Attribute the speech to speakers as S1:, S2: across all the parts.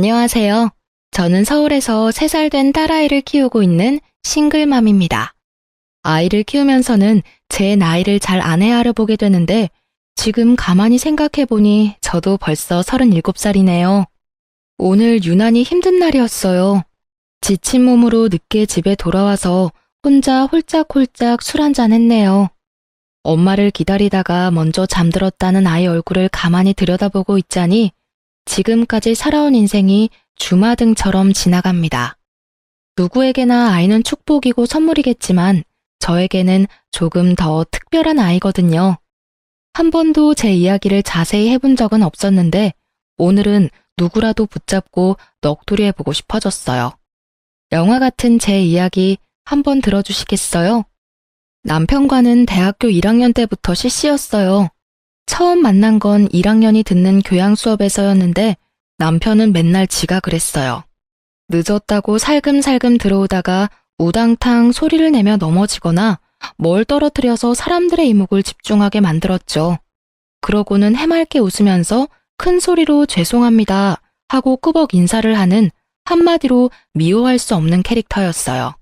S1: 안녕하세요. 저는 서울에서 3살 된 딸아이를 키우고 있는 싱글맘입니다. 아이를 키우면서는 제 나이를 잘 안 헤아려보게 되는데 지금 가만히 생각해보니 저도 벌써 37살이네요. 오늘 유난히 힘든 날이었어요. 지친 몸으로 늦게 집에 돌아와서 혼자 홀짝홀짝 술 한잔 했네요. 엄마를 기다리다가 먼저 잠들었다는 아이 얼굴을 가만히 들여다보고 있자니 지금까지 살아온 인생이 주마등처럼 지나갑니다. 누구에게나 아이는 축복이고 선물이겠지만 저에게는 조금 더 특별한 아이거든요. 한 번도 제 이야기를 자세히 해본 적은 없었는데 오늘은 누구라도 붙잡고 넋두리 해보고 싶어졌어요. 영화 같은 제 이야기 한번 들어주시겠어요? 남편과는 대학교 1학년 때부터 CC였어요. 처음 만난 건 1학년이 듣는 교양 수업에서였는데 남편은 맨날 지가 그랬어요. 늦었다고 살금살금 들어오다가 우당탕 소리를 내며 넘어지거나 뭘 떨어뜨려서 사람들의 이목을 집중하게 만들었죠. 그러고는 해맑게 웃으면서 큰 소리로 죄송합니다 하고 꾸벅 인사를 하는 한마디로 미워할 수 없는 캐릭터였어요.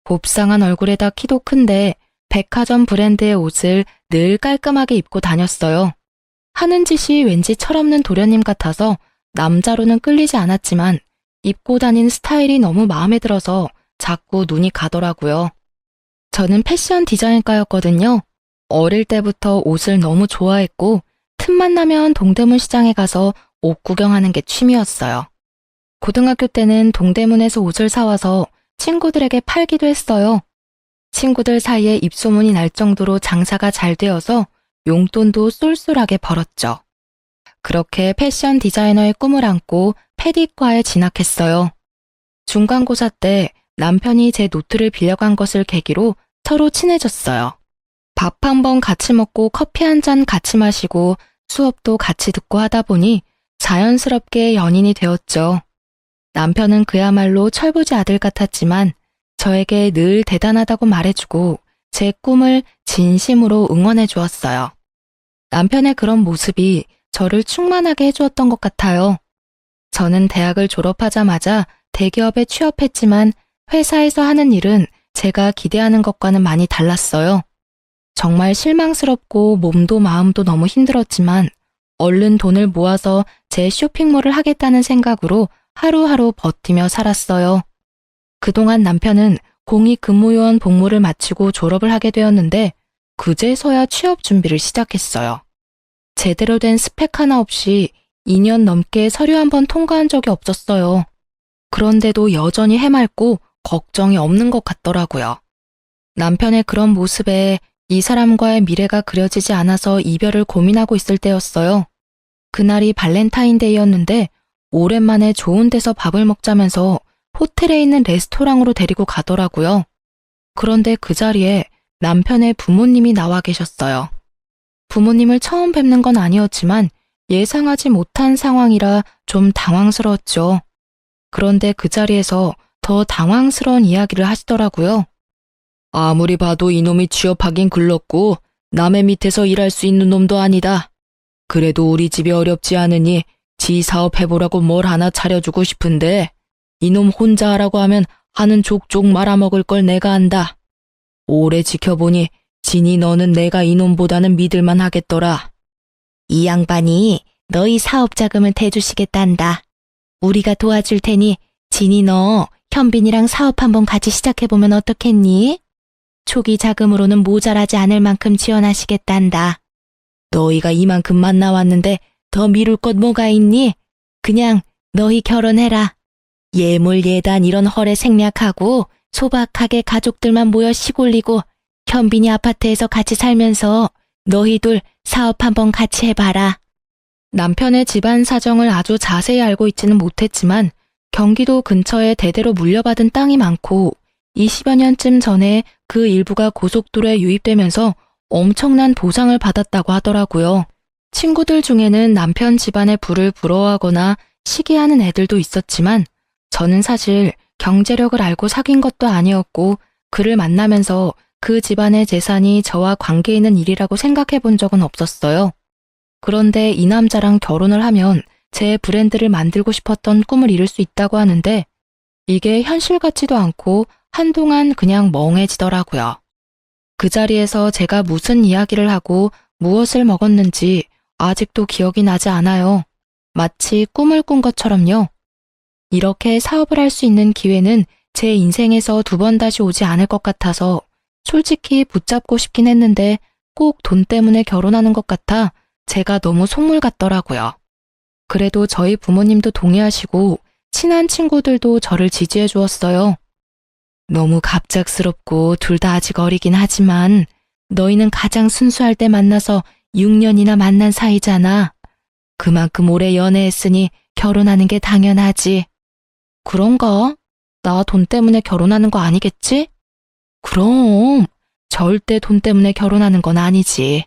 S1: 곱상한 얼굴에다 키도 큰데 백화점 브랜드의 옷을 늘 깔끔하게 입고 다녔어요. 하는 짓이 왠지 철없는 도련님 같아서 남자로는 끌리지 않았지만 입고 다닌 스타일이 너무 마음에 들어서 자꾸 눈이 가더라고요. 저는 패션 디자인과였거든요. 어릴 때부터 옷을 너무 좋아했고 틈만 나면 동대문 시장에 가서 옷 구경하는 게 취미였어요. 고등학교 때는 동대문에서 옷을 사와서 친구들에게 팔기도 했어요. 친구들 사이에 입소문이 날 정도로 장사가 잘 되어서 용돈도 쏠쏠하게 벌었죠. 그렇게 패션 디자이너의 꿈을 안고 패디과에 진학했어요. 중간고사 때 남편이 제 노트를 빌려간 것을 계기로 서로 친해졌어요. 밥 한 번 같이 먹고 커피 한 잔 같이 마시고 수업도 같이 듣고 하다 보니 자연스럽게 연인이 되었죠. 남편은 그야말로 철부지 아들 같았지만 저에게 늘 대단하다고 말해주고 제 꿈을 진심으로 응원해 주었어요. 남편의 그런 모습이 저를 충만하게 해주었던 것 같아요. 저는 대학을 졸업하자마자 대기업에 취업했지만 회사에서 하는 일은 제가 기대하는 것과는 많이 달랐어요. 정말 실망스럽고 몸도 마음도 너무 힘들었지만 얼른 돈을 모아서 제 쇼핑몰을 하겠다는 생각으로 하루하루 버티며 살았어요. 그동안 남편은 공익근무요원 복무를 마치고 졸업을 하게 되었는데 그제서야 취업 준비를 시작했어요. 제대로 된 스펙 하나 없이 2년 넘게 서류 한 번 통과한 적이 없었어요. 그런데도 여전히 해맑고 걱정이 없는 것 같더라고요. 남편의 그런 모습에 이 사람과의 미래가 그려지지 않아서 이별을 고민하고 있을 때였어요. 그날이 발렌타인데이였는데 오랜만에 좋은 데서 밥을 먹자면서 호텔에 있는 레스토랑으로 데리고 가더라고요. 그런데 그 자리에 남편의 부모님이 나와 계셨어요. 부모님을 처음 뵙는 건 아니었지만 예상하지 못한 상황이라 좀 당황스러웠죠. 그런데 그 자리에서 더 당황스러운 이야기를 하시더라고요. 아무리 봐도 이놈이 취업하긴 글렀고 남의 밑에서 일할 수 있는 놈도 아니다. 그래도 우리 집이 어렵지 않으니 지 사업 해보라고 뭘 하나 차려주고 싶은데 이놈 혼자 하라고 하면 하는 족족 말아먹을 걸 내가 안다. 오래 지켜보니 진이 너는 내가 이놈보다는 믿을만 하겠더라. 이 양반이 너희 사업 자금을 대주시겠단다. 우리가 도와줄 테니 진이 너 현빈이랑 사업 한번 같이 시작해보면 어떻겠니? 초기 자금으로는 모자라지 않을 만큼 지원하시겠단다. 너희가 이만큼만 나왔는데 더 미룰 것 뭐가 있니? 그냥 너희 결혼해라. 예물 예단 이런 헐에 생략하고 소박하게 가족들만 모여 시골리고 현빈이 아파트에서 같이 살면서 너희들 사업 한번 같이 해봐라. 남편의 집안 사정을 아주 자세히 알고 있지는 못했지만 경기도 근처에 대대로 물려받은 땅이 많고 20여 년쯤 전에 그 일부가 고속도로에 유입되면서 엄청난 보상을 받았다고 하더라고요. 친구들 중에는 남편 집안의 부를 부러워하거나 시기하는 애들도 있었지만 저는 사실 경제력을 알고 사귄 것도 아니었고 그를 만나면서 그 집안의 재산이 저와 관계 있는 일이라고 생각해 본 적은 없었어요. 그런데 이 남자랑 결혼을 하면 제 브랜드를 만들고 싶었던 꿈을 이룰 수 있다고 하는데 이게 현실 같지도 않고 한동안 그냥 멍해지더라고요. 그 자리에서 제가 무슨 이야기를 하고 무엇을 먹었는지 아직도 기억이 나지 않아요. 마치 꿈을 꾼 것처럼요. 이렇게 사업을 할 수 있는 기회는 제 인생에서 2번 다시 오지 않을 것 같아서 솔직히 붙잡고 싶긴 했는데 꼭 돈 때문에 결혼하는 것 같아 제가 너무 속물 같더라고요. 그래도 저희 부모님도 동의하시고 친한 친구들도 저를 지지해 주었어요. 너무 갑작스럽고 둘 다 아직 어리긴 하지만 너희는 가장 순수할 때 만나서 6년이나 만난 사이잖아. 그만큼 오래 연애했으니 결혼하는 게 당연하지. 그런가? 나 돈 때문에 결혼하는 거 아니겠지? 그럼 절대 돈 때문에 결혼하는 건 아니지.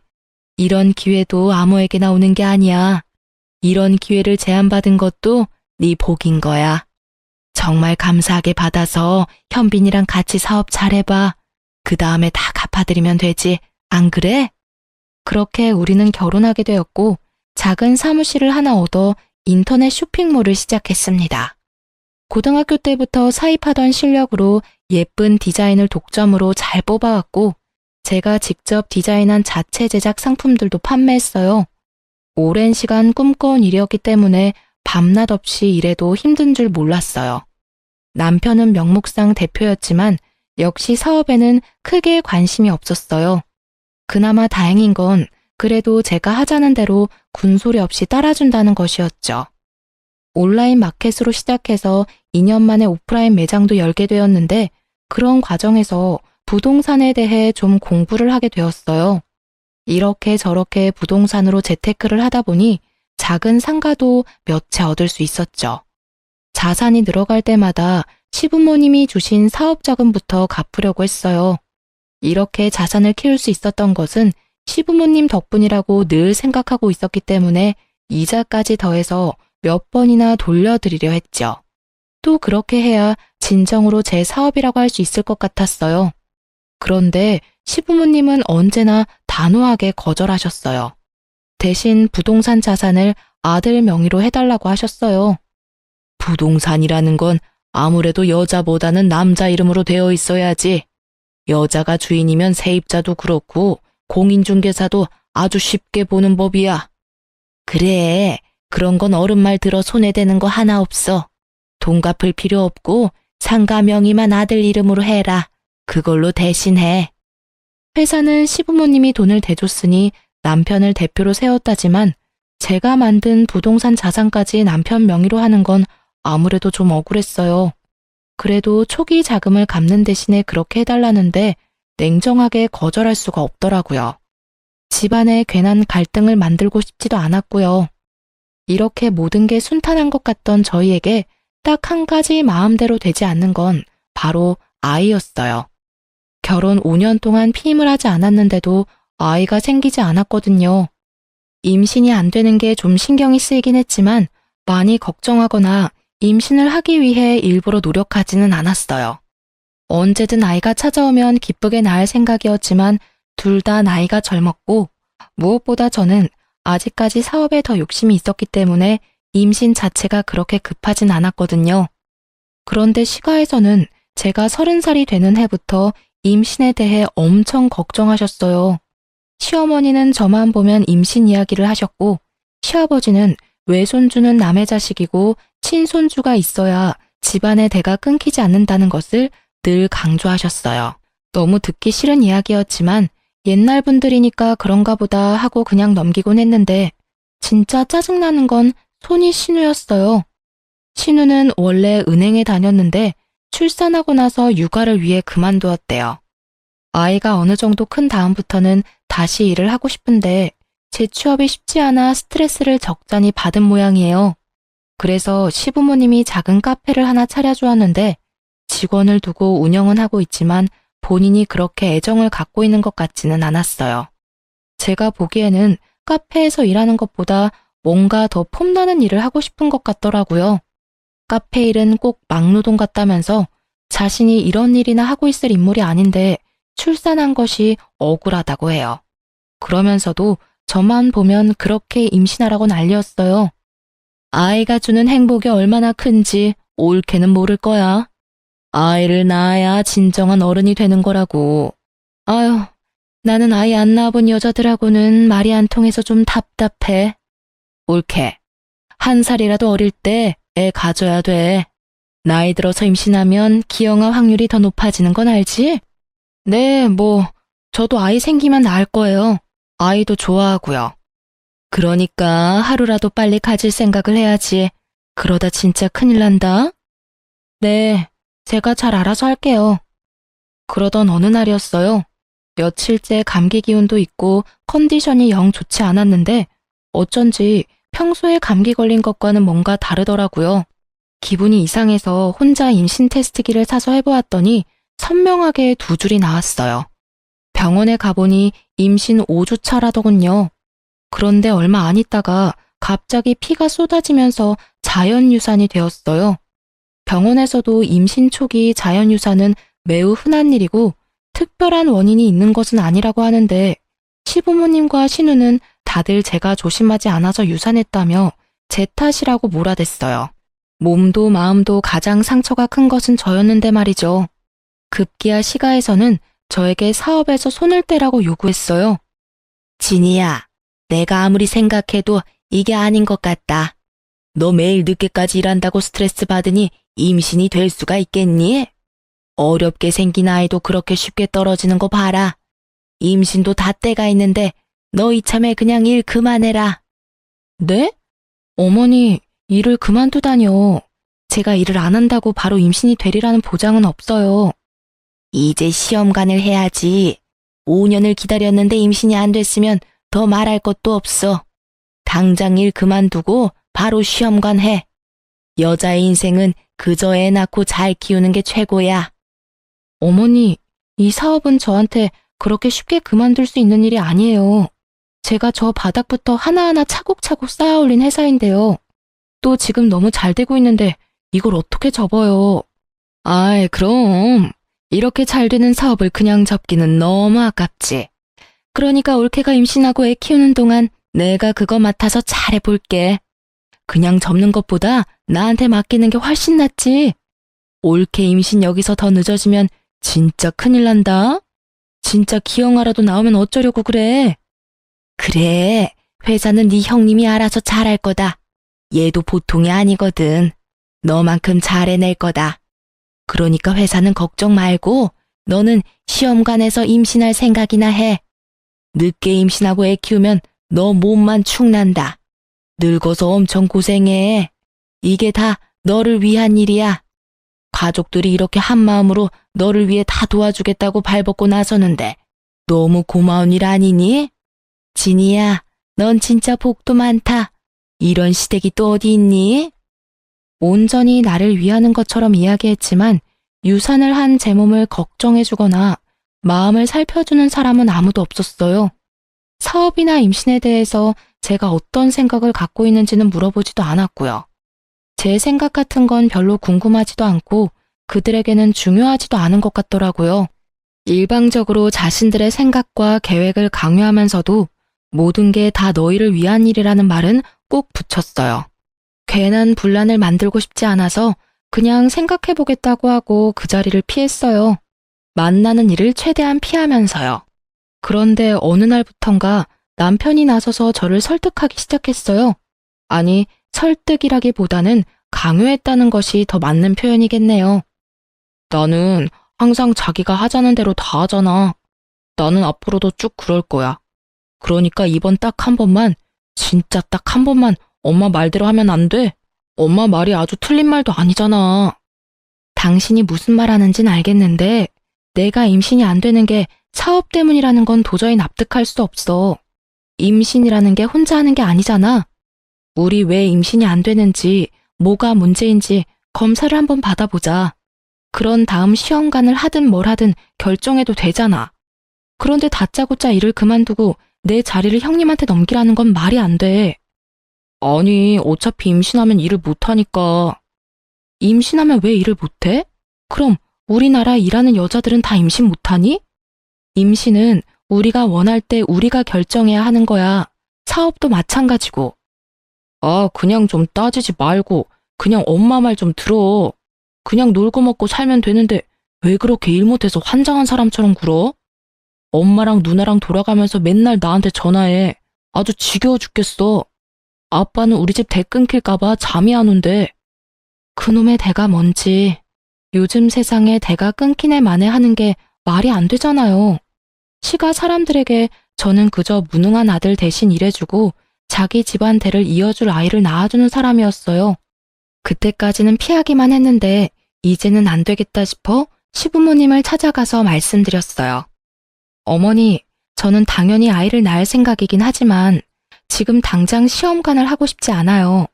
S1: 이런 기회도 아무에게나 오는 게 아니야. 이런 기회를 제안받은 것도 네 복인 거야. 정말 감사하게 받아서 현빈이랑 같이 사업 잘해봐. 그 다음에 다 갚아드리면 되지. 안 그래? 그렇게 우리는 결혼하게 되었고 작은 사무실을 하나 얻어 인터넷 쇼핑몰을 시작했습니다. 고등학교 때부터 사입하던 실력으로 예쁜 디자인을 독점으로 잘 뽑아왔고 제가 직접 디자인한 자체 제작 상품들도 판매했어요. 오랜 시간 꿈꿔온 일이었기 때문에 밤낮 없이 일해도 힘든 줄 몰랐어요. 남편은 명목상 대표였지만 역시 사업에는 크게 관심이 없었어요. 그나마 다행인 건 그래도 제가 하자는 대로 군소리 없이 따라준다는 것이었죠. 온라인 마켓으로 시작해서 2년 만에 오프라인 매장도 열게 되었는데 그런 과정에서 부동산에 대해 좀 공부를 하게 되었어요. 이렇게 저렇게 부동산으로 재테크를 하다 보니 작은 상가도 몇 채 얻을 수 있었죠. 자산이 늘어갈 때마다 시부모님이 주신 사업 자금부터 갚으려고 했어요. 이렇게 자산을 키울 수 있었던 것은 시부모님 덕분이라고 늘 생각하고 있었기 때문에 이자까지 더해서 몇 번이나 돌려드리려 했죠. 또 그렇게 해야 진정으로 제 사업이라고 할 수 있을 것 같았어요. 그런데 시부모님은 언제나 단호하게 거절하셨어요. 대신 부동산 자산을 아들 명의로 해달라고 하셨어요. 부동산이라는 건 아무래도 여자보다는 남자 이름으로 되어 있어야지. 여자가 주인이면 세입자도 그렇고 공인중개사도 아주 쉽게 보는 법이야. 그래, 그런 건 어른 말 들어 손해되는 거 하나 없어. 돈 갚을 필요 없고 상가 명의만 아들 이름으로 해라. 그걸로 대신해. 회사는 시부모님이 돈을 대줬으니 남편을 대표로 세웠다지만 제가 만든 부동산 자산까지 남편 명의로 하는 건 아무래도 좀 억울했어요. 그래도 초기 자금을 갚는 대신에 그렇게 해달라는데 냉정하게 거절할 수가 없더라고요. 집안에 괜한 갈등을 만들고 싶지도 않았고요. 이렇게 모든 게 순탄한 것 같던 저희에게 딱 한 가지 마음대로 되지 않는 건 바로 아이였어요. 결혼 5년 동안 피임을 하지 않았는데도 아이가 생기지 않았거든요. 임신이 안 되는 게 좀 신경이 쓰이긴 했지만 많이 걱정하거나 임신을 하기 위해 일부러 노력하지는 않았어요. 언제든 아이가 찾아오면 기쁘게 낳을 생각이었지만 둘 다 나이가 젊었고 무엇보다 저는 아직까지 사업에 더 욕심이 있었기 때문에 임신 자체가 그렇게 급하진 않았거든요. 그런데 시가에서는 제가 30살이 되는 해부터 임신에 대해 엄청 걱정하셨어요. 시어머니는 저만 보면 임신 이야기를 하셨고 시아버지는 외손주는 남의 자식이고 친손주가 있어야 집안의 대가 끊기지 않는다는 것을 늘 강조하셨어요. 너무 듣기 싫은 이야기였지만 옛날 분들이니까 그런가 보다 하고 그냥 넘기곤 했는데 진짜 짜증나는 건 손이 신우였어요. 신우는 원래 은행에 다녔는데 출산하고 나서 육아를 위해 그만두었대요. 아이가 어느 정도 큰 다음부터는 다시 일을 하고 싶은데 재취업이 쉽지 않아 스트레스를 적잖이 받은 모양이에요. 그래서 시부모님이 작은 카페를 하나 차려주었는데 직원을 두고 운영은 하고 있지만 본인이 그렇게 애정을 갖고 있는 것 같지는 않았어요. 제가 보기에는 카페에서 일하는 것보다 뭔가 더 폼나는 일을 하고 싶은 것 같더라고요. 카페 일은 꼭 막노동 같다면서 자신이 이런 일이나 하고 있을 인물이 아닌데 출산한 것이 억울하다고 해요. 그러면서도 저만 보면 그렇게 임신하라고 난리였어요. 아이가 주는 행복이 얼마나 큰지 옳게는 모를 거야. 아이를 낳아야 진정한 어른이 되는 거라고. 아유, 나는 아이 안 낳아본 여자들하고는 말이 안 통해서 좀 답답해. 옳게. 1살이라도 어릴 때 애 가져야 돼. 나이 들어서 임신하면 기형아 확률이 더 높아지는 건 알지? 네, 저도 아이 생기면 낳을 거예요. 아이도 좋아하고요. 그러니까 하루라도 빨리 가질 생각을 해야지. 그러다 진짜 큰일 난다. 네, 제가 잘 알아서 할게요. 그러던 어느 날이었어요. 며칠째 감기 기운도 있고 컨디션이 영 좋지 않았는데 어쩐지 평소에 감기 걸린 것과는 뭔가 다르더라고요. 기분이 이상해서 혼자 임신 테스트기를 사서 해보았더니 선명하게 2줄이 나왔어요. 병원에 가보니 임신 5주 차라더군요. 그런데 얼마 안 있다가 갑자기 피가 쏟아지면서 자연유산이 되었어요. 병원에서도 임신 초기 자연유산은 매우 흔한 일이고 특별한 원인이 있는 것은 아니라고 하는데 시부모님과 신우는 다들 제가 조심하지 않아서 유산했다며 제 탓이라고 몰아댔어요. 몸도 마음도 가장 상처가 큰 것은 저였는데 말이죠. 급기야 시가에서는 저에게 사업에서 손을 떼라고 요구했어요. 진이야, 내가 아무리 생각해도 이게 아닌 것 같다. 너 매일 늦게까지 일한다고 스트레스 받으니 임신이 될 수가 있겠니? 어렵게 생긴 아이도 그렇게 쉽게 떨어지는 거 봐라. 임신도 다 때가 있는데 너 이참에 그냥 일 그만해라. 네? 어머니, 일을 그만두다뇨. 제가 일을 안 한다고 바로 임신이 되리라는 보장은 없어요. 이제 시험관을 해야지. 5년을 기다렸는데 임신이 안 됐으면 더 말할 것도 없어. 당장 일 그만두고 바로 시험관 해. 여자의 인생은 그저 애 낳고 잘 키우는 게 최고야. 어머니, 이 사업은 저한테 그렇게 쉽게 그만둘 수 있는 일이 아니에요. 제가 저 바닥부터 하나하나 차곡차곡 쌓아 올린 회사인데요. 또 지금 너무 잘 되고 있는데 이걸 어떻게 접어요? 아이, 그럼 이렇게 잘 되는 사업을 그냥 접기는 너무 아깝지. 그러니까 올케가 임신하고 애 키우는 동안 내가 그거 맡아서 잘해볼게. 그냥 접는 것보다 나한테 맡기는 게 훨씬 낫지. 올케 임신 여기서 더 늦어지면 진짜 큰일 난다. 진짜 기형아라도 나오면 어쩌려고 그래. 그래, 회사는 네 형님이 알아서 잘할 거다. 얘도 보통이 아니거든. 너만큼 잘해낼 거다. 그러니까 회사는 걱정 말고 너는 시험관에서 임신할 생각이나 해. 늦게 임신하고 애 키우면 너 몸만 축난다. 늙어서 엄청 고생해. 이게 다 너를 위한 일이야. 가족들이 이렇게 한마음으로 너를 위해 다 도와주겠다고 발벗고 나서는데 너무 고마운 일 아니니? 진이야, 넌 진짜 복도 많다. 이런 시댁이 또 어디 있니? 온전히 나를 위하는 것처럼 이야기했지만 유산을 한 제 몸을 걱정해주거나 마음을 살펴주는 사람은 아무도 없었어요. 사업이나 임신에 대해서 제가 어떤 생각을 갖고 있는지는 물어보지도 않았고요. 제 생각 같은 건 별로 궁금하지도 않고 그들에게는 중요하지도 않은 것 같더라고요. 일방적으로 자신들의 생각과 계획을 강요하면서도 모든 게 다 너희를 위한 일이라는 말은 꼭 붙였어요. 괜한 분란을 만들고 싶지 않아서 그냥 생각해보겠다고 하고 그 자리를 피했어요. 만나는 일을 최대한 피하면서요. 그런데 어느 날부턴가 남편이 나서서 저를 설득하기 시작했어요. 아니, 설득이라기보다는 강요했다는 것이 더 맞는 표현이겠네요. 나는 항상 자기가 하자는 대로 다 하잖아. 나는 앞으로도 쭉 그럴 거야. 그러니까 이번 딱 한 번만, 진짜 딱 한 번만 엄마 말대로 하면 안 돼? 엄마 말이 아주 틀린 말도 아니잖아. 당신이 무슨 말 하는진 알겠는데 내가 임신이 안 되는 게 사업 때문이라는 건 도저히 납득할 수 없어. 임신이라는 게 혼자 하는 게 아니잖아. 우리 왜 임신이 안 되는지, 뭐가 문제인지 검사를 한번 받아보자. 그런 다음 시험관을 하든 뭘 하든 결정해도 되잖아. 그런데 다짜고짜 일을 그만두고 내 자리를 형님한테 넘기라는 건 말이 안 돼. 아니, 어차피 임신하면 일을 못하니까. 임신하면 왜 일을 못해? 그럼 우리나라 일하는 여자들은 다 임신 못하니? 임신은 우리가 원할 때 우리가 결정해야 하는 거야. 사업도 마찬가지고. 아, 그냥 좀 따지지 말고 그냥 엄마 말 좀 들어. 그냥 놀고 먹고 살면 되는데 왜 그렇게 일 못해서 환장한 사람처럼 굴어? 엄마랑 누나랑 돌아가면서 맨날 나한테 전화해. 아주 지겨워 죽겠어. 아빠는 우리 집 대 끊길까봐 잠이 안 온대. 그놈의 대가 뭔지. 요즘 세상에 대가 끊기네 마네 하는 게 말이 안 되잖아요. 시가 사람들에게 저는 그저 무능한 아들 대신 일해주고 자기 집안 대를 이어줄 아이를 낳아주는 사람이었어요. 그때까지는 피하기만 했는데 이제는 안 되겠다 싶어 시부모님을 찾아가서 말씀드렸어요. 어머니, 저는 당연히 아이를 낳을 생각이긴 하지만 지금 당장 시험관을 하고 싶지 않아요.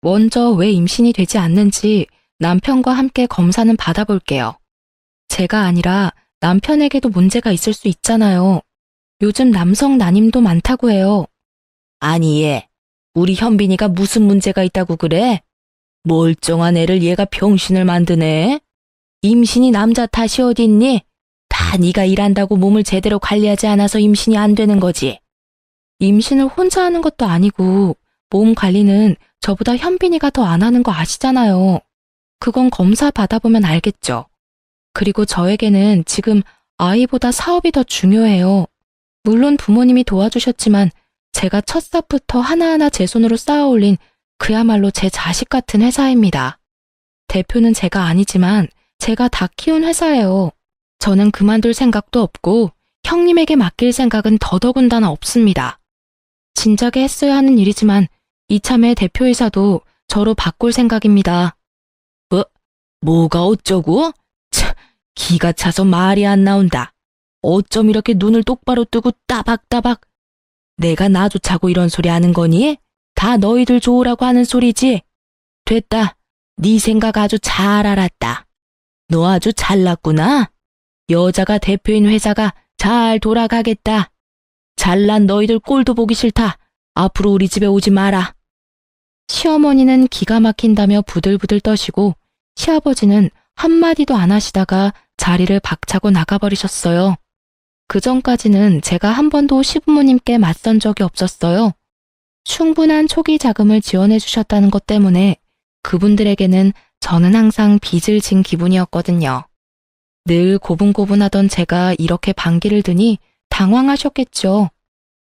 S1: 먼저 왜 임신이 되지 않는지 남편과 함께 검사는 받아볼게요. 제가 아니라 남편에게도 문제가 있을 수 있잖아요. 요즘 남성 난임도 많다고 해요. 아니 얘, 우리 현빈이가 무슨 문제가 있다고 그래? 멀쩡한 애를 얘가 병신을 만드네. 임신이 남자 탓이 어딨니? 다 네가 일한다고 몸을 제대로 관리하지 않아서 임신이 안 되는 거지. 임신을 혼자 하는 것도 아니고 몸 관리는 저보다 현빈이가 더 안 하는 거 아시잖아요. 그건 검사 받아보면 알겠죠. 그리고 저에게는 지금 아이보다 사업이 더 중요해요. 물론 부모님이 도와주셨지만 제가 첫 삽부터 하나하나 제 손으로 쌓아올린 그야말로 제 자식 같은 회사입니다. 대표는 제가 아니지만 제가 다 키운 회사예요. 저는 그만둘 생각도 없고 형님에게 맡길 생각은 더더군다나 없습니다. 진작에 했어야 하는 일이지만 이참에 대표이사도 저로 바꿀 생각입니다. 뭐가 어쩌고? 참, 기가 차서 말이 안 나온다. 어쩜 이렇게 눈을 똑바로 뜨고 따박따박. 내가 나조차고 이런 소리 하는 거니? 다 너희들 좋으라고 하는 소리지? 됐다. 네 생각 아주 잘 알았다. 너 아주 잘났구나. 여자가 대표인 회사가 잘 돌아가겠다. 잘난 너희들 꼴도 보기 싫다. 앞으로 우리 집에 오지 마라. 시어머니는 기가 막힌다며 부들부들 떠시고 시아버지는 한마디도 안 하시다가 자리를 박차고 나가버리셨어요. 그전까지는 제가 한 번도 시부모님께 맞선 적이 없었어요. 충분한 초기 자금을 지원해 주셨다는 것 때문에 그분들에게는 저는 항상 빚을 진 기분이었거든요. 늘 고분고분하던 제가 이렇게 반기를 드니 당황하셨겠죠.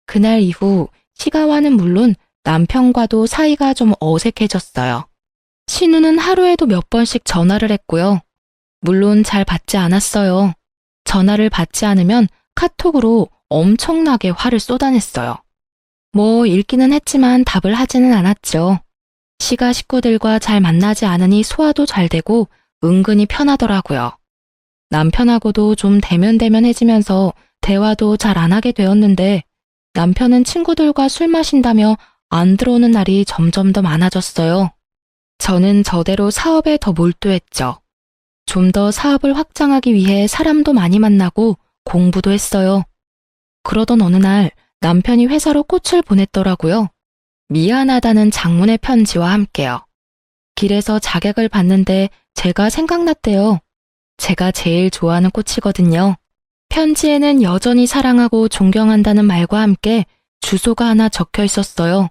S1: 그날 이후 시가와는 물론 남편과도 사이가 좀 어색해졌어요. 신우는 하루에도 몇 번씩 전화를 했고요. 물론 잘 받지 않았어요. 전화를 받지 않으면 카톡으로 엄청나게 화를 쏟아냈어요. 뭐 읽기는 했지만 답을 하지는 않았죠. 시가 식구들과 잘 만나지 않으니 소화도 잘 되고 은근히 편하더라고요. 남편하고도 좀 대면대면해지면서 대화도 잘 안 하게 되었는데 남편은 친구들과 술 마신다며 안 들어오는 날이 점점 더 많아졌어요. 저는 저대로 사업에 더 몰두했죠. 좀 더 사업을 확장하기 위해 사람도 많이 만나고 공부도 했어요. 그러던 어느 날 남편이 회사로 꽃을 보냈더라고요. 미안하다는 장문의 편지와 함께요. 길에서 자객을 봤는데 제가 생각났대요. 제가 제일 좋아하는 꽃이거든요. 편지에는 여전히 사랑하고 존경한다는 말과 함께 주소가 하나 적혀 있었어요.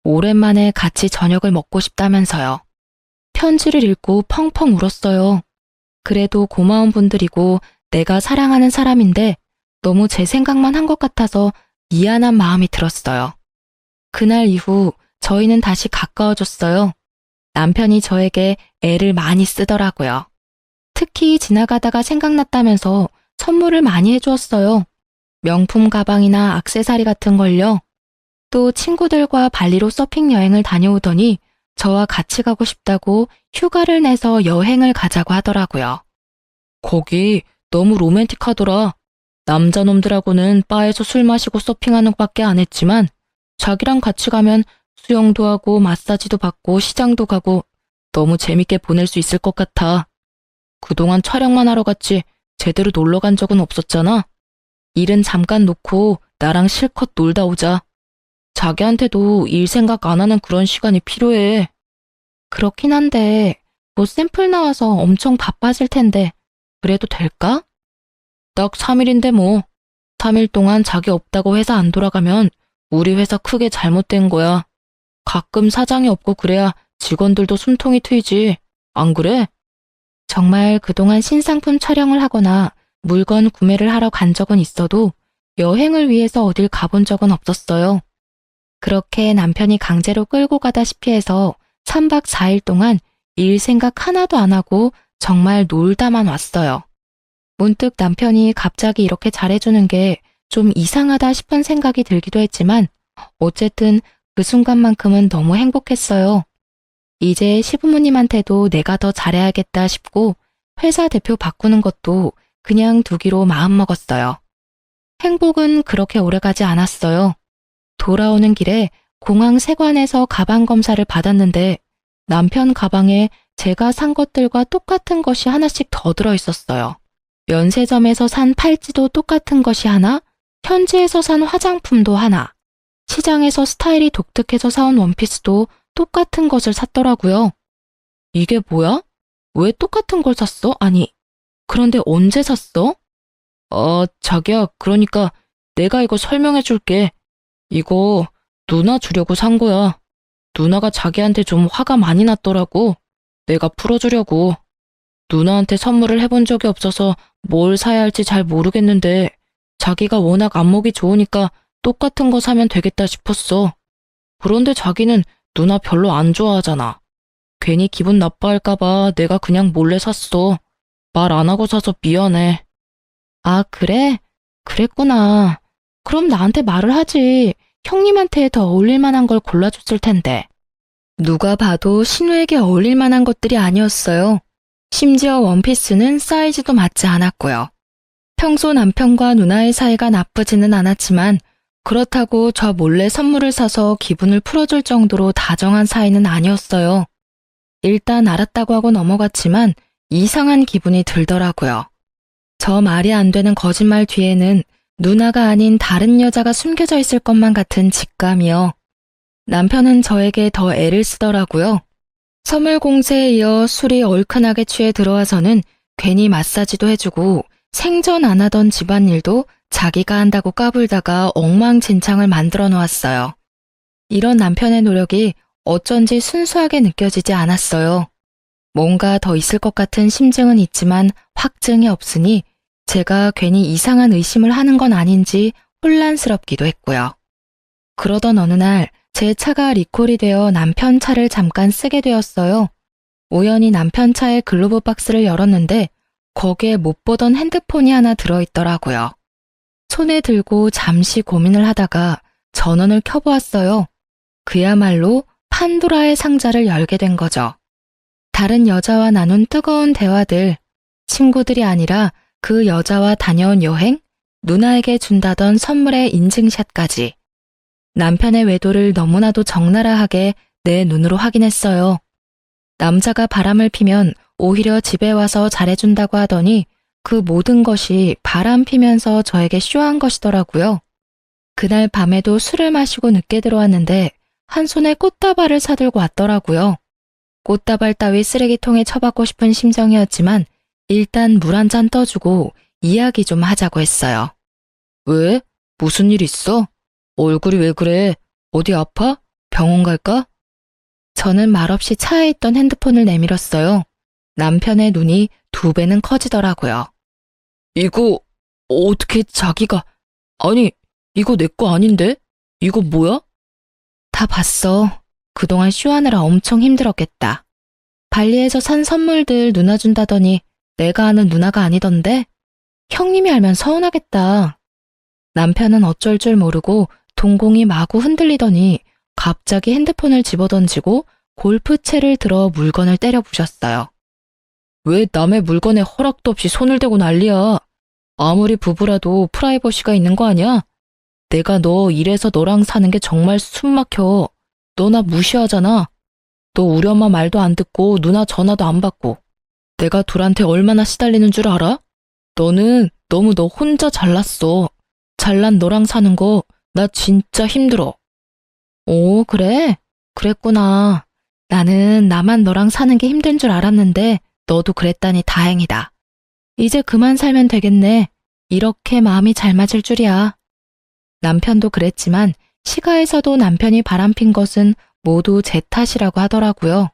S1: 오랜만에 같이 저녁을 먹고 싶다면서요. 편지를 읽고 펑펑 울었어요. 그래도 고마운 분들이고 내가 사랑하는 사람인데 너무 제 생각만 한 것 같아서 미안한 마음이 들었어요. 그날 이후 저희는 다시 가까워졌어요. 남편이 저에게 애를 많이 쓰더라고요. 특히 지나가다가 생각났다면서 선물을 많이 해주었어요. 명품 가방이나 액세서리 같은 걸요. 또 친구들과 발리로 서핑 여행을 다녀오더니 저와 같이 가고 싶다고 휴가를 내서 여행을 가자고 하더라고요. 거기 너무 로맨틱하더라. 남자놈들하고는 바에서 술 마시고 서핑하는 것밖에 안 했지만 자기랑 같이 가면 수영도 하고 마사지도 받고 시장도 가고 너무 재밌게 보낼 수 있을 것 같아. 그동안 촬영만 하러 갔지 제대로 놀러 간 적은 없었잖아. 일은 잠깐 놓고 나랑 실컷 놀다 오자. 자기한테도 일 생각 안 하는 그런 시간이 필요해. 그렇긴 한데 뭐 샘플 나와서 엄청 바빠질 텐데 그래도 될까? 딱 3일인데 뭐. 3일 동안 자기 없다고 회사 안 돌아가면 우리 회사 크게 잘못된 거야. 가끔 사장이 없고 그래야 직원들도 숨통이 트이지. 안 그래? 정말 그동안 신상품 촬영을 하거나 물건 구매를 하러 간 적은 있어도 여행을 위해서 어딜 가본 적은 없었어요. 그렇게 남편이 강제로 끌고 가다시피 해서 3박 4일 동안 일 생각 하나도 안 하고 정말 놀다만 왔어요. 문득 남편이 갑자기 이렇게 잘해주는 게 좀 이상하다 싶은 생각이 들기도 했지만 어쨌든 그 순간만큼은 너무 행복했어요. 이제 시부모님한테도 내가 더 잘해야겠다 싶고 회사 대표 바꾸는 것도 그냥 두기로 마음먹었어요. 행복은 그렇게 오래가지 않았어요. 돌아오는 길에 공항 세관에서 가방 검사를 받았는데 남편 가방에 제가 산 것들과 똑같은 것이 하나씩 더 들어있었어요. 면세점에서 산 팔찌도 똑같은 것이 하나, 현지에서 산 화장품도 하나, 시장에서 스타일이 독특해서 사온 원피스도 똑같은 것을 샀더라고요. 이게 뭐야? 왜 똑같은 걸 샀어? 아니, 그런데 언제 샀어? 자기야, 그러니까 내가 이거 설명해 줄게. 이거 누나 주려고 산 거야. 누나가 자기한테 좀 화가 많이 났더라고. 내가 풀어주려고. 누나한테 선물을 해본 적이 없어서 뭘 사야 할지 잘 모르겠는데 자기가 워낙 안목이 좋으니까 똑같은 거 사면 되겠다 싶었어. 그런데 자기는 누나 별로 안 좋아하잖아. 괜히 기분 나빠할까봐 내가 그냥 몰래 샀어. 말 안 하고 사서 미안해. 아, 그래? 그랬구나. 그럼 나한테 말을 하지. 형님한테 더 어울릴 만한 걸 골라줬을 텐데. 누가 봐도 신우에게 어울릴 만한 것들이 아니었어요. 심지어 원피스는 사이즈도 맞지 않았고요. 평소 남편과 누나의 사이가 나쁘지는 않았지만 그렇다고 저 몰래 선물을 사서 기분을 풀어줄 정도로 다정한 사이는 아니었어요. 일단 알았다고 하고 넘어갔지만 이상한 기분이 들더라고요. 저 말이 안 되는 거짓말 뒤에는 누나가 아닌 다른 여자가 숨겨져 있을 것만 같은 직감이요. 남편은 저에게 더 애를 쓰더라고요. 선물 공세에 이어 술이 얼큰하게 취해 들어와서는 괜히 마사지도 해주고 생전 안 하던 집안일도 자기가 한다고 까불다가 엉망진창을 만들어 놓았어요. 이런 남편의 노력이 어쩐지 순수하게 느껴지지 않았어요. 뭔가 더 있을 것 같은 심증은 있지만 확증이 없으니 제가 괜히 이상한 의심을 하는 건 아닌지 혼란스럽기도 했고요. 그러던 어느 날 제 차가 리콜이 되어 남편 차를 잠깐 쓰게 되었어요. 우연히 남편 차의 글로브 박스를 열었는데 거기에 못 보던 핸드폰이 하나 들어있더라고요. 손에 들고 잠시 고민을 하다가 전원을 켜보았어요. 그야말로 판도라의 상자를 열게 된 거죠. 다른 여자와 나눈 뜨거운 대화들, 친구들이 아니라 그 여자와 다녀온 여행, 누나에게 준다던 선물의 인증샷까지. 남편의 외도를 너무나도 적나라하게 내 눈으로 확인했어요. 남자가 바람을 피면 오히려 집에 와서 잘해준다고 하더니 그 모든 것이 바람 피면서 저에게 쇼한 것이더라고요. 그날 밤에도 술을 마시고 늦게 들어왔는데 한 손에 꽃다발을 사들고 왔더라고요. 꽃다발 따위 쓰레기통에 처박고 싶은 심정이었지만 일단 물 한 잔 떠주고 이야기 좀 하자고 했어요. 왜? 무슨 일 있어? 얼굴이 왜 그래? 어디 아파? 병원 갈까? 저는 말없이 차에 있던 핸드폰을 내밀었어요. 남편의 눈이 2배는 커지더라고요. 이거 어떻게 자기가... 아니, 이거 내 거 아닌데? 이거 뭐야? 다 봤어. 그동안 쇼하느라 엄청 힘들었겠다. 발리에서 산 선물들 누나 준다더니 내가 아는 누나가 아니던데? 형님이 알면 서운하겠다. 남편은 어쩔 줄 모르고 동공이 마구 흔들리더니 갑자기 핸드폰을 집어던지고 골프채를 들어 물건을 때려 부셨어요. 왜 남의 물건에 허락도 없이 손을 대고 난리야? 아무리 부부라도 프라이버시가 있는 거 아니야? 내가 너 이래서 너랑 사는 게 정말 숨 막혀. 너 나 무시하잖아. 너 우리 엄마 말도 안 듣고 누나 전화도 안 받고. 내가 둘한테 얼마나 시달리는 줄 알아? 너는 너무 너 혼자 잘났어. 잘난 너랑 사는 거 나 진짜 힘들어. 오, 그래? 그랬구나. 나는 나만 너랑 사는 게 힘든 줄 알았는데 너도 그랬다니 다행이다. 이제 그만 살면 되겠네. 이렇게 마음이 잘 맞을 줄이야. 남편도 그랬지만 시가에서도 남편이 바람핀 것은 모두 제 탓이라고 하더라고요.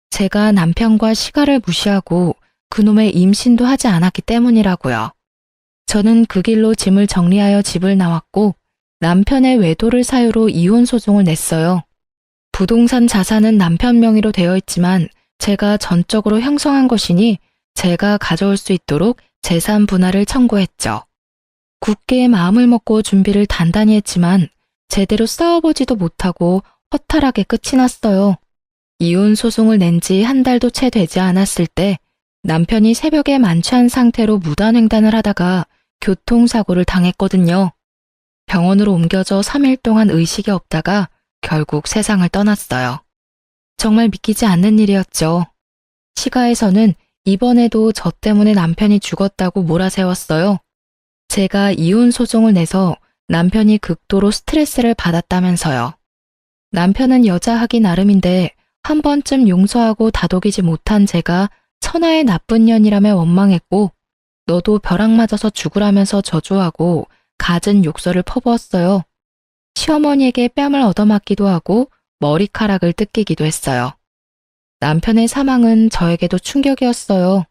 S1: 제가 남편과 시가를 무시하고 그놈의 임신도 하지 않았기 때문이라고요. 저는 그 길로 짐을 정리하여 집을 나왔고 남편의 외도를 사유로 이혼 소송을 냈어요. 부동산 자산은 남편 명의로 되어 있지만 제가 전적으로 형성한 것이니 제가 가져올 수 있도록 재산 분할을 청구했죠. 굳게 마음을 먹고 준비를 단단히 했지만 제대로 싸워보지도 못하고 허탈하게 끝이 났어요. 이혼 소송을 낸 지 한 달도 채 되지 않았을 때 남편이 새벽에 만취한 상태로 무단횡단을 하다가 교통사고를 당했거든요. 병원으로 옮겨져 3일 동안 의식이 없다가 결국 세상을 떠났어요. 정말 믿기지 않는 일이었죠. 시가에서는 이번에도 저 때문에 남편이 죽었다고 몰아세웠어요. 제가 이혼 소송을 내서 남편이 극도로 스트레스를 받았다면서요. 남편은 여자하기 나름인데 한 번쯤 용서하고 다독이지 못한 제가 천하의 나쁜 년이라며 원망했고 너도 벼락 맞아서 죽으라면서 저주하고 갖은 욕설을 퍼부었어요. 시어머니에게 뺨을 얻어맞기도 하고 머리카락을 뜯기기도 했어요. 남편의 사망은 저에게도 충격이었어요.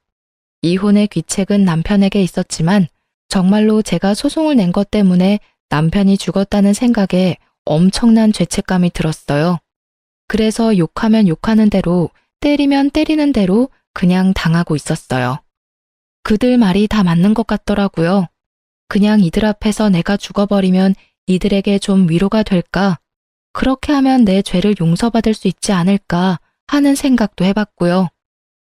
S1: 이혼의 귀책은 남편에게 있었지만 정말로 제가 소송을 낸 것 때문에 남편이 죽었다는 생각에 엄청난 죄책감이 들었어요. 그래서 욕하면 욕하는 대로, 때리면 때리는 대로 그냥 당하고 있었어요. 그들 말이 다 맞는 것 같더라고요. 그냥 이들 앞에서 내가 죽어버리면 이들에게 좀 위로가 될까? 그렇게 하면 내 죄를 용서받을 수 있지 않을까 하는 생각도 해봤고요.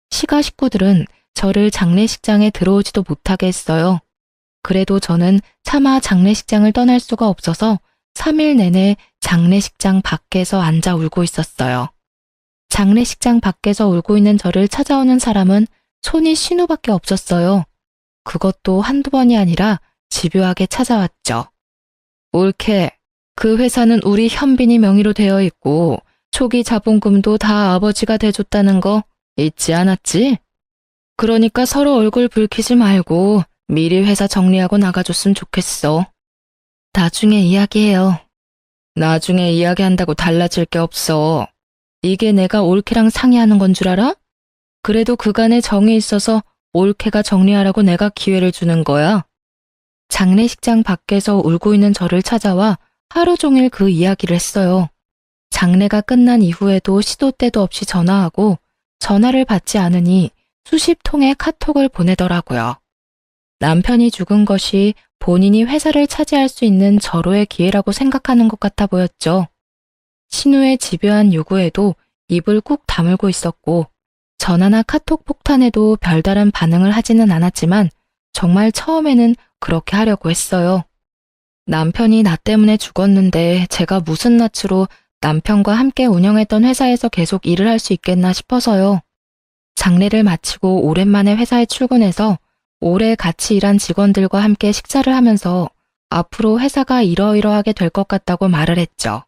S1: 시가 식구들은 저를 장례식장에 들어오지도 못하게 했어요. 그래도 저는 차마 장례식장을 떠날 수가 없어서 3일 내내 장례식장 밖에서 앉아 울고 있었어요. 장례식장 밖에서 울고 있는 저를 찾아오는 사람은 손이 신우밖에 없었어요. 그것도 한두 번이 아니라 집요하게 찾아왔죠. 옳게, 그 회사는 우리 현빈이 명의로 되어 있고 초기 자본금도 다 아버지가 대줬다는 거 잊지 않았지? 그러니까 서로 얼굴 붉히지 말고 미리 회사 정리하고 나가줬으면 좋겠어. 나중에 이야기해요. 나중에 이야기한다고 달라질 게 없어. 이게 내가 올케랑 상의하는 건 줄 알아? 그래도 그간에 정이 있어서 올케가 정리하라고 내가 기회를 주는 거야. 장례식장 밖에서 울고 있는 저를 찾아와 하루 종일 그 이야기를 했어요. 장례가 끝난 이후에도 시도 때도 없이 전화하고 전화를 받지 않으니 수십 통의 카톡을 보내더라고요. 남편이 죽은 것이 본인이 회사를 차지할 수 있는 절호의 기회라고 생각하는 것 같아 보였죠. 신우의 집요한 요구에도 입을 꾹 다물고 있었고 전화나 카톡 폭탄에도 별다른 반응을 하지는 않았지만 정말 처음에는 그렇게 하려고 했어요. 남편이 나 때문에 죽었는데 제가 무슨 낯으로 남편과 함께 운영했던 회사에서 계속 일을 할 수 있겠나 싶어서요. 장례를 마치고 오랜만에 회사에 출근해서 오래 같이 일한 직원들과 함께 식사를 하면서 앞으로 회사가 이러이러하게 될 것 같다고 말을 했죠.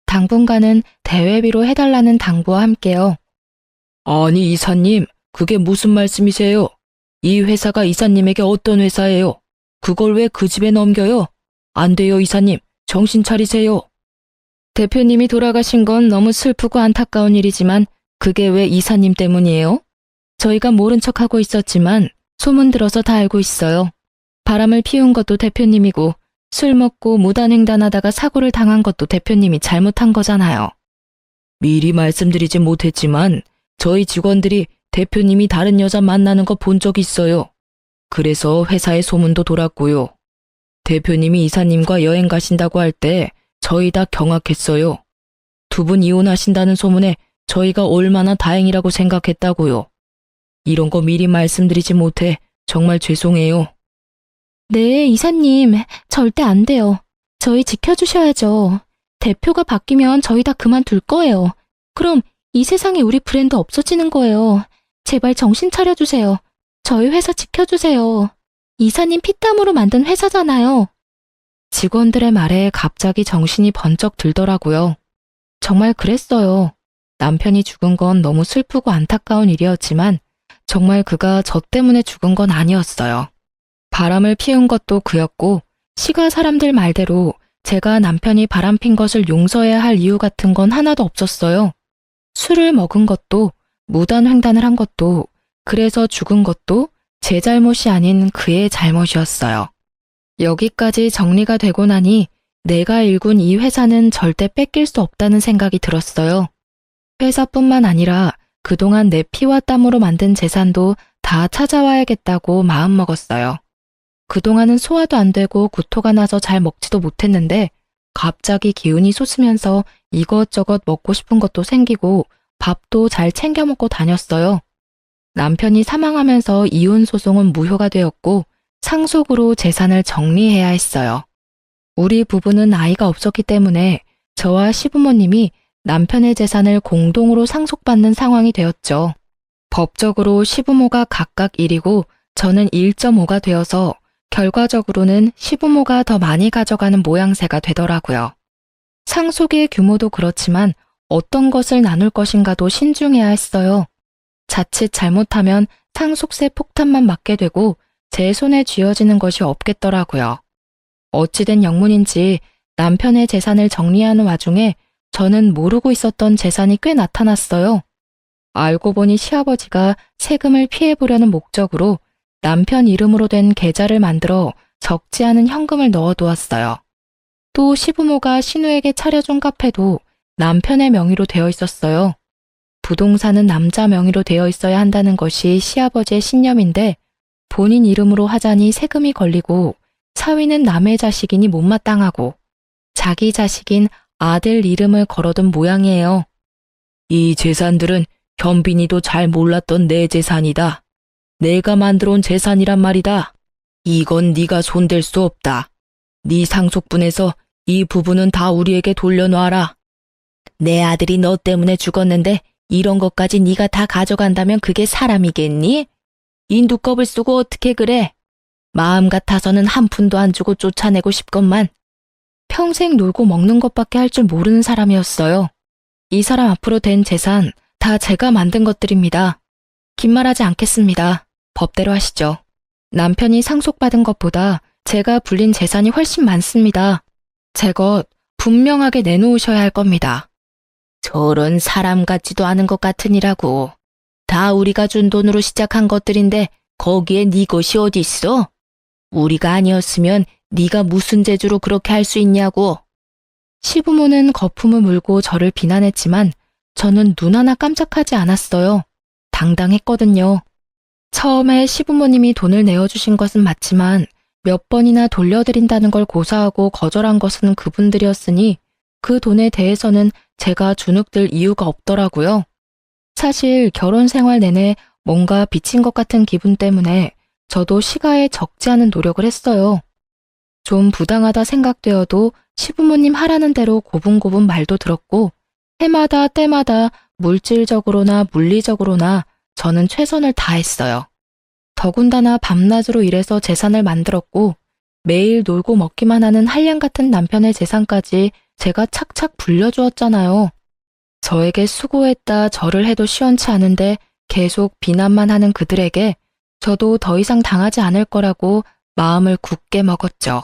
S1: 당분간은 대회비로 해달라는 당부와 함께요. 아니 이사님, 그게 무슨 말씀이세요? 이 회사가 이사님에게 어떤 회사예요? 그걸 왜 그 집에 넘겨요? 안 돼요 이사님, 정신 차리세요. 대표님이 돌아가신 건 너무 슬프고 안타까운 일이지만 그게 왜 이사님 때문이에요? 저희가 모른 척하고 있었지만 소문 들어서 다 알고 있어요. 바람을 피운 것도 대표님이고 술 먹고 무단횡단하다가 사고를 당한 것도 대표님이 잘못한 거잖아요. 미리 말씀드리지 못했지만 저희 직원들이 대표님이 다른 여자 만나는 거 본 적 있어요. 그래서 회사에 소문도 돌았고요. 대표님이 이사님과 여행 가신다고 할 때 저희 다 경악했어요. 두 분 이혼하신다는 소문에 저희가 얼마나 다행이라고 생각했다고요. 이런 거 미리 말씀드리지 못해 정말 죄송해요. 네, 이사님, 절대 안 돼요. 저희 지켜주셔야죠. 대표가 바뀌면 저희 다 그만둘 거예요. 그럼 이 세상에 우리 브랜드 없어지는 거예요. 제발 정신 차려주세요. 저희 회사 지켜주세요. 이사님 피땀으로 만든 회사잖아요. 직원들의 말에 갑자기 정신이 번쩍 들더라고요. 정말 그랬어요. 남편이 죽은 건 너무 슬프고 안타까운 일이었지만 정말 그가 저 때문에 죽은 건 아니었어요. 바람을 피운 것도 그였고 시가 사람들 말대로 제가 남편이 바람핀 것을 용서해야 할 이유 같은 건 하나도 없었어요. 술을 먹은 것도, 무단횡단을 한 것도, 그래서 죽은 것도 제 잘못이 아닌 그의 잘못이었어요. 여기까지 정리가 되고 나니 내가 일군 이 회사는 절대 뺏길 수 없다는 생각이 들었어요. 회사뿐만 아니라 그동안 내 피와 땀으로 만든 재산도 다 찾아와야겠다고 마음먹었어요. 그동안은 소화도 안 되고 구토가 나서 잘 먹지도 못했는데 갑자기 기운이 솟으면서 이것저것 먹고 싶은 것도 생기고 밥도 잘 챙겨 먹고 다녔어요. 남편이 사망하면서 이혼 소송은 무효가 되었고 상속으로 재산을 정리해야 했어요. 우리 부부는 아이가 없었기 때문에 저와 시부모님이 남편의 재산을 공동으로 상속받는 상황이 되었죠. 법적으로 시부모가 각각 1이고 저는 1.5가 되어서 결과적으로는 시부모가 더 많이 가져가는 모양새가 되더라고요. 상속의 규모도 그렇지만 어떤 것을 나눌 것인가도 신중해야 했어요. 자칫 잘못하면 상속세 폭탄만 맞게 되고 제 손에 쥐어지는 것이 없겠더라고요. 어찌된 영문인지 남편의 재산을 정리하는 와중에 저는 모르고 있었던 재산이 꽤 나타났어요. 알고 보니 시아버지가 세금을 피해보려는 목적으로 남편 이름으로 된 계좌를 만들어 적지 않은 현금을 넣어두었어요. 또 시부모가 신우에게 차려준 카페도 남편의 명의로 되어 있었어요. 부동산은 남자 명의로 되어 있어야 한다는 것이 시아버지의 신념인데 본인 이름으로 하자니 세금이 걸리고 사위는 남의 자식이니 못마땅하고 자기 자식인 아들 이름을 걸어둔 모양이에요. 이 재산들은 현빈이도 잘 몰랐던 내 재산이다. 내가 만들어 온 재산이란 말이다. 이건 네가 손댈 수 없다. 네 상속분에서 이 부분은 다 우리에게 돌려놔라. 내 아들이 너 때문에 죽었는데 이런 것까지 네가 다 가져간다면 그게 사람이겠니? 인두껍을 쓰고 어떻게 그래? 마음 같아서는 한 푼도 안 주고 쫓아내고 싶건만. 평생 놀고 먹는 것밖에 할 줄 모르는 사람이었어요. 이 사람 앞으로 된 재산 다 제가 만든 것들입니다. 긴 말하지 않겠습니다. 법대로 하시죠. 남편이 상속받은 것보다 제가 불린 재산이 훨씬 많습니다. 제 것 분명하게 내놓으셔야 할 겁니다. 저런 사람 같지도 않은 것 같으니라고. 다 우리가 준 돈으로 시작한 것들인데 거기에 네 것이 어디 있어? 우리가 아니었으면 네가 무슨 재주로 그렇게 할 수 있냐고. 시부모는 거품을 물고 저를 비난했지만 저는 눈 하나 깜짝하지 않았어요. 당당했거든요. 처음에 시부모님이 돈을 내어주신 것은 맞지만 몇 번이나 돌려드린다는 걸 고사하고 거절한 것은 그분들이었으니 그 돈에 대해서는 제가 주눅들 이유가 없더라고요. 사실 결혼 생활 내내 뭔가 빚진 것 같은 기분 때문에 저도 시가에 적지 않은 노력을 했어요. 좀 부당하다 생각되어도 시부모님 하라는 대로 고분고분 말도 들었고 해마다 때마다 물질적으로나 물리적으로나 저는 최선을 다했어요. 더군다나 밤낮으로 일해서 재산을 만들었고 매일 놀고 먹기만 하는 한량 같은 남편의 재산까지 제가 착착 불려주었잖아요. 저에게 수고했다 절을 해도 시원치 않은데 계속 비난만 하는 그들에게 저도 더 이상 당하지 않을 거라고 마음을 굳게 먹었죠.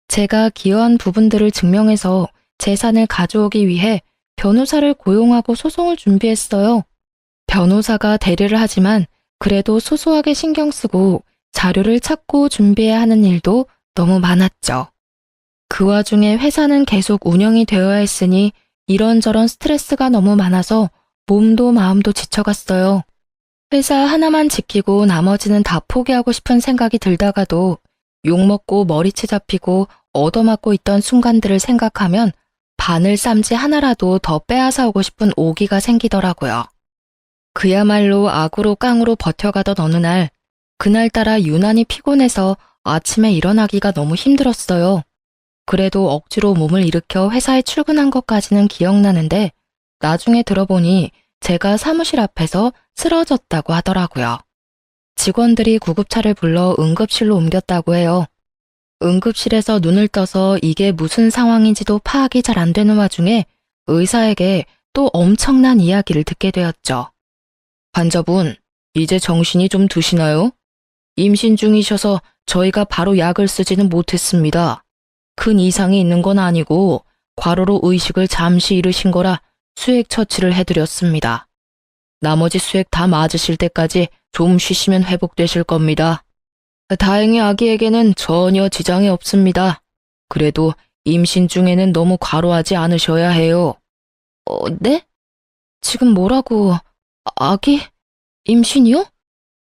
S1: 제가 기여한 부분들을 증명해서 재산을 가져오기 위해 변호사를 고용하고 소송을 준비했어요. 변호사가 대리를 하지만 그래도 소소하게 신경 쓰고 자료를 찾고 준비해야 하는 일도 너무 많았죠. 그 와중에 회사는 계속 운영이 되어야 했으니 이런저런 스트레스가 너무 많아서 몸도 마음도 지쳐갔어요. 회사 하나만 지키고 나머지는 다 포기하고 싶은 생각이 들다가도 욕먹고 머리채 잡히고 얻어맞고 있던 순간들을 생각하면 바늘 쌈지 하나라도 더 빼앗아 오고 싶은 오기가 생기더라고요. 그야말로 악으로 깡으로 버텨가던 어느 날, 그날따라 유난히 피곤해서 아침에 일어나기가 너무 힘들었어요. 그래도 억지로 몸을 일으켜 회사에 출근한 것까지는 기억나는데 나중에 들어보니 제가 사무실 앞에서 쓰러졌다고 하더라고요. 직원들이 구급차를 불러 응급실로 옮겼다고 해요. 응급실에서 눈을 떠서 이게 무슨 상황인지도 파악이 잘 안 되는 와중에 의사에게 또 엄청난 이야기를 듣게 되었죠. 환자분, 이제 정신이 좀 드시나요? 임신 중이셔서 저희가 바로 약을 쓰지는 못했습니다. 큰 이상이 있는 건 아니고 과로로 의식을 잠시 잃으신 거라 수액 처치를 해드렸습니다. 나머지 수액 다 맞으실 때까지 좀 쉬시면 회복되실 겁니다. 다행히 아기에게는 전혀 지장이 없습니다. 그래도 임신 중에는 너무 과로하지 않으셔야 해요. 네? 지금 뭐라고? 아기? 임신이요?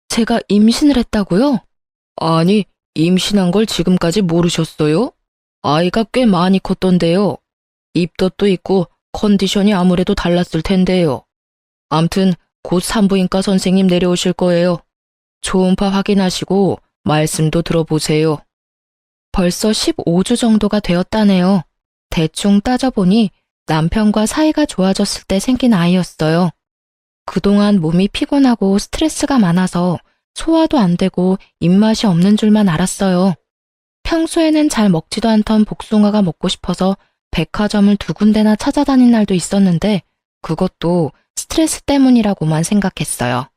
S1: 제가 임신을 했다고요? 아니, 임신한 걸 지금까지 모르셨어요? 아이가 꽤 많이 컸던데요. 입덧도 있고 컨디션이 아무래도 달랐을 텐데요. 암튼 곧 산부인과 선생님 내려오실 거예요. 초음파 확인하시고 말씀도 들어보세요. 벌써 15주 정도가 되었다네요. 대충 따져보니 남편과 사이가 좋아졌을 때 생긴 아이였어요. 그동안 몸이 피곤하고 스트레스가 많아서 소화도 안 되고 입맛이 없는 줄만 알았어요. 평소에는 잘 먹지도 않던 복숭아가 먹고 싶어서 백화점을 2군데나 찾아다닌 날도 있었는데 그것도 스트레스 때문이라고만 생각했어요.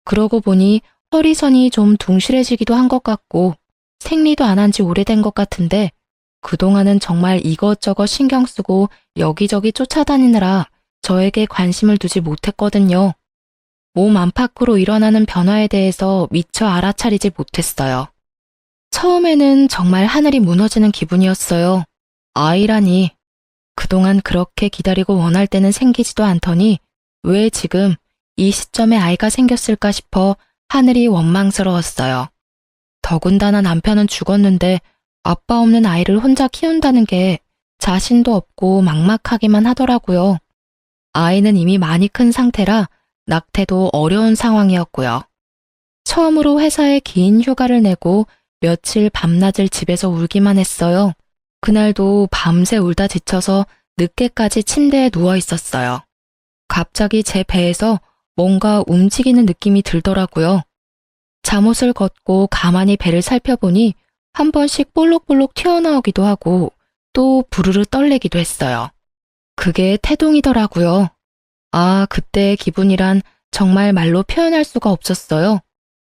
S1: 그러고 보니 허리선이 좀 둥실해지기도 한 것 같고 생리도 안 한 지 오래된 것 같은데 그동안은 정말 이것저것 신경 쓰고 여기저기 쫓아다니느라 저에게 관심을 두지 못했거든요. 몸 안팎으로 일어나는 변화에 대해서 미처 알아차리지 못했어요. 처음에는 정말 하늘이 무너지는 기분이었어요. 아이라니. 그동안 그렇게 기다리고 원할 때는 생기지도 않더니 왜 지금 이 시점에 아이가 생겼을까 싶어 하늘이 원망스러웠어요. 더군다나 남편은 죽었는데 아빠 없는 아이를 혼자 키운다는 게 자신도 없고 막막하기만 하더라고요. 아이는 이미 많이 큰 상태라 낙태도 어려운 상황이었고요. 처음으로 회사에 긴 휴가를 내고 며칠 밤낮을 집에서 울기만 했어요. 그날도 밤새 울다 지쳐서 늦게까지 침대에 누워 있었어요. 갑자기 제 배에서 뭔가 움직이는 느낌이 들더라고요. 잠옷을 걷고 가만히 배를 살펴보니 한 번씩 볼록볼록 튀어나오기도 하고 또 부르르 떨리기도 했어요. 그게 태동이더라고요. 아, 그때의 기분이란 정말 말로 표현할 수가 없었어요.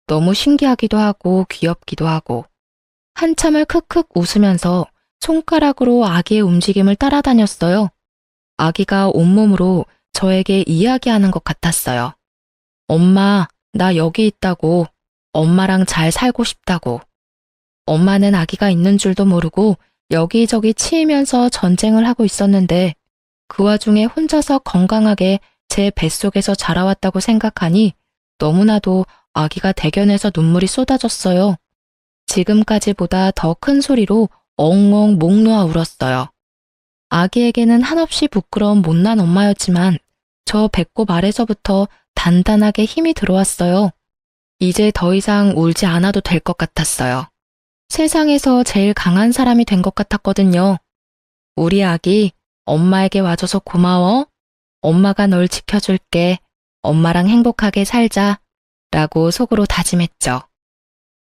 S1: 너무 신기하기도 하고 귀엽기도 하고. 한참을 크크 웃으면서 손가락으로 아기의 움직임을 따라다녔어요. 아기가 온몸으로 저에게 이야기하는 것 같았어요. 엄마, 나 여기 있다고. 엄마랑 잘 살고 싶다고. 엄마는 아기가 있는 줄도 모르고 여기저기 치이면서 전쟁을 하고 있었는데 그 와중에 혼자서 건강하게 제 뱃속에서 자라왔다고 생각하니 너무나도 아기가 대견해서 눈물이 쏟아졌어요. 지금까지보다 더 큰 소리로 엉엉 목 놓아 울었어요. 아기에게는 한없이 부끄러운 못난 엄마였지만 저 배꼽 아래서부터 단단하게 힘이 들어왔어요. 이제 더 이상 울지 않아도 될 것 같았어요. 세상에서 제일 강한 사람이 된 것 같았거든요. 우리 아기, 엄마에게 와줘서 고마워. 엄마가 널 지켜줄게. 엄마랑 행복하게 살자. 라고 속으로 다짐했죠.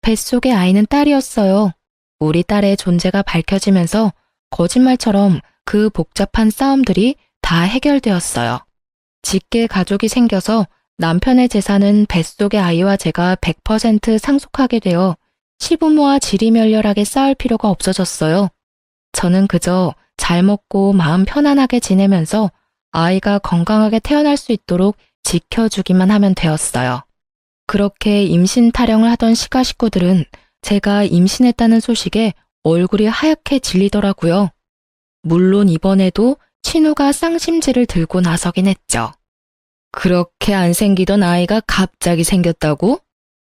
S1: 뱃속의 아이는 딸이었어요. 우리 딸의 존재가 밝혀지면서 거짓말처럼 그 복잡한 싸움들이 다 해결되었어요. 직계 가족이 생겨서 남편의 재산은 뱃속의 아이와 제가 100% 상속하게 되어 시부모와 지리멸렬하게 싸울 필요가 없어졌어요. 저는 그저 잘 먹고 마음 편안하게 지내면서 아이가 건강하게 태어날 수 있도록 지켜주기만 하면 되었어요. 그렇게 임신 타령을 하던 시가 식구들은 제가 임신했다는 소식에 얼굴이 하얗게 질리더라고요. 물론 이번에도 친우가 쌍심지를 들고 나서긴 했죠. 그렇게 안 생기던 아이가 갑자기 생겼다고?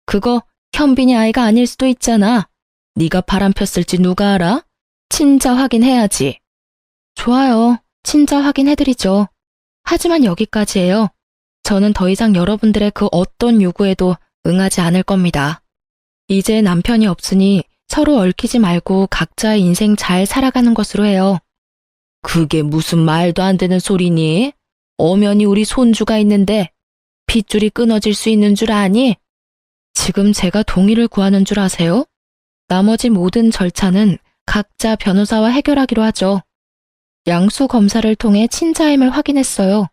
S1: 그거 현빈이 아이가 아닐 수도 있잖아. 네가 바람 폈을지 누가 알아? 친자 확인해야지. 좋아요. 친자 확인해드리죠. 하지만 여기까지예요. 저는 더 이상 여러분들의 그 어떤 요구에도 응하지 않을 겁니다. 이제 남편이 없으니 서로 얽히지 말고 각자의 인생 잘 살아가는 것으로 해요. 그게 무슨 말도 안 되는 소리니? 엄연히 우리 손주가 있는데 핏줄이 끊어질 수 있는 줄 아니? 지금 제가 동의를 구하는 줄 아세요? 나머지 모든 절차는 각자 변호사와 해결하기로 하죠. 양수 검사를 통해 친자임을 확인했어요.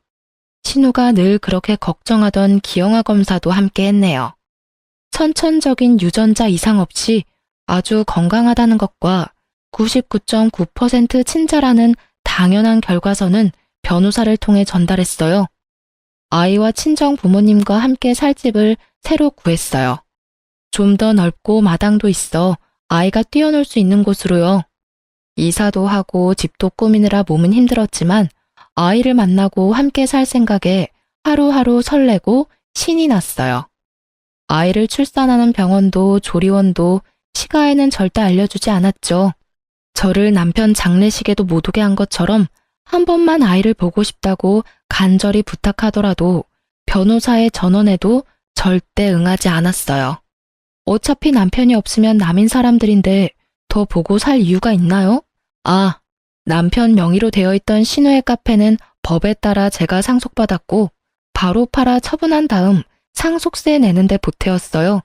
S1: 신우가 늘 그렇게 걱정하던 기형아 검사도 함께 했네요. 선천적인 유전자 이상 없이 아주 건강하다는 것과 99.9% 친절하는 당연한 결과서는 변호사를 통해 전달했어요. 아이와 친정 부모님과 함께 살 집을 새로 구했어요. 좀 더 넓고 마당도 있어 아이가 뛰어놀 수 있는 곳으로요. 이사도 하고 집도 꾸미느라 몸은 힘들었지만 아이를 만나고 함께 살 생각에 하루하루 설레고 신이 났어요. 아이를 출산하는 병원도 조리원도 시가에는 절대 알려주지 않았죠. 저를 남편 장례식에도 못 오게 한 것처럼 한 번만 아이를 보고 싶다고 간절히 부탁하더라도 변호사의 전원에도 절대 응하지 않았어요. 어차피 남편이 없으면 남인 사람들인데 더 보고 살 이유가 있나요? 아, 남편 명의로 되어 있던 신우의 카페는 법에 따라 제가 상속받았고 바로 팔아 처분한 다음 상속세 내는데 보태었어요.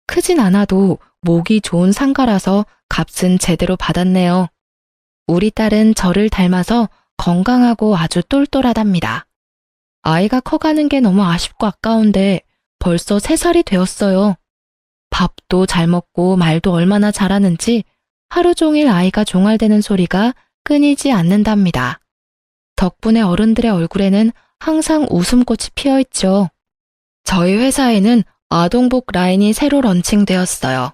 S1: 크진 않아도 목이 좋은 상가라서 값은 제대로 받았네요. 우리 딸은 저를 닮아서 건강하고 아주 똘똘하답니다. 아이가 커가는 게 너무 아쉽고 아까운데 벌써 3살이 되었어요. 밥도 잘 먹고 말도 얼마나 잘하는지 하루 종일 아이가 종알대는 소리가 끊이지 않는답니다. 덕분에 어른들의 얼굴에는 항상 웃음꽃이 피어있죠. 저희 회사에는 아동복 라인이 새로 런칭되었어요.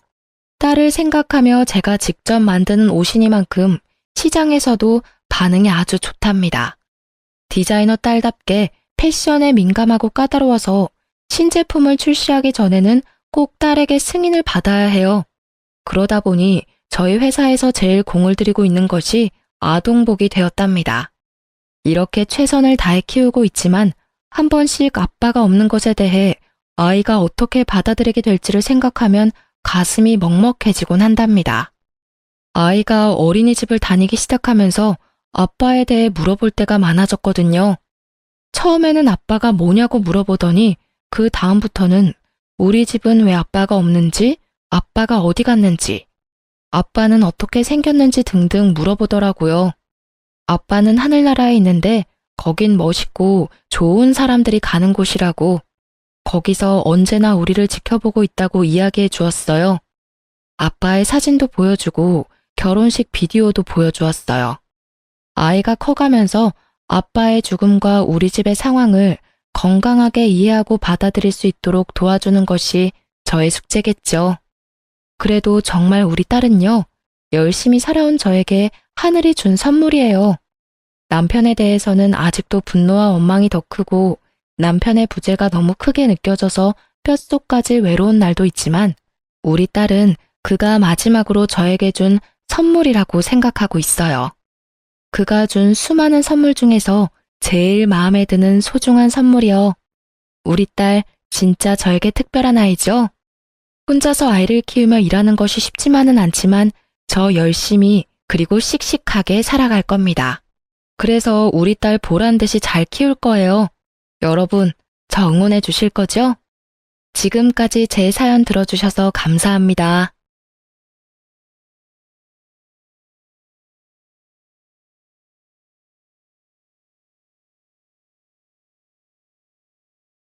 S1: 딸을 생각하며 제가 직접 만드는 옷이니만큼 시장에서도 반응이 아주 좋답니다. 디자이너 딸답게 패션에 민감하고 까다로워서 신제품을 출시하기 전에는 꼭 딸에게 승인을 받아야 해요. 그러다 보니 저희 회사에서 제일 공을 들이고 있는 것이 아동복이 되었답니다. 이렇게 최선을 다해 키우고 있지만 한 번씩 아빠가 없는 것에 대해 아이가 어떻게 받아들이게 될지를 생각하면 가슴이 먹먹해지곤 한답니다. 아이가 어린이집을 다니기 시작하면서 아빠에 대해 물어볼 때가 많아졌거든요. 처음에는 아빠가 뭐냐고 물어보더니 그 다음부터는 우리 집은 왜 아빠가 없는지, 아빠가 어디 갔는지, 아빠는 어떻게 생겼는지 등등 물어보더라고요. 아빠는 하늘나라에 있는데 거긴 멋있고 좋은 사람들이 가는 곳이라고, 거기서 언제나 우리를 지켜보고 있다고 이야기해 주었어요. 아빠의 사진도 보여주고 결혼식 비디오도 보여주었어요. 아이가 커가면서 아빠의 죽음과 우리 집의 상황을 건강하게 이해하고 받아들일 수 있도록 도와주는 것이 저의 숙제겠죠. 그래도 정말 우리 딸은요, 열심히 살아온 저에게 하늘이 준 선물이에요. 남편에 대해서는 아직도 분노와 원망이 더 크고 남편의 부재가 너무 크게 느껴져서 뼛속까지 외로운 날도 있지만 우리 딸은 그가 마지막으로 저에게 준 선물이라고 생각하고 있어요. 그가 준 수많은 선물 중에서 제일 마음에 드는 소중한 선물이요. 우리 딸 진짜 저에게 특별한 아이죠? 혼자서 아이를 키우며 일하는 것이 쉽지만은 않지만 저 열심히 그리고 씩씩하게 살아갈 겁니다. 그래서 우리 딸 보란 듯이 잘 키울 거예요. 여러분, 저 응원해 주실 거죠? 지금까지 제 사연 들어주셔서 감사합니다.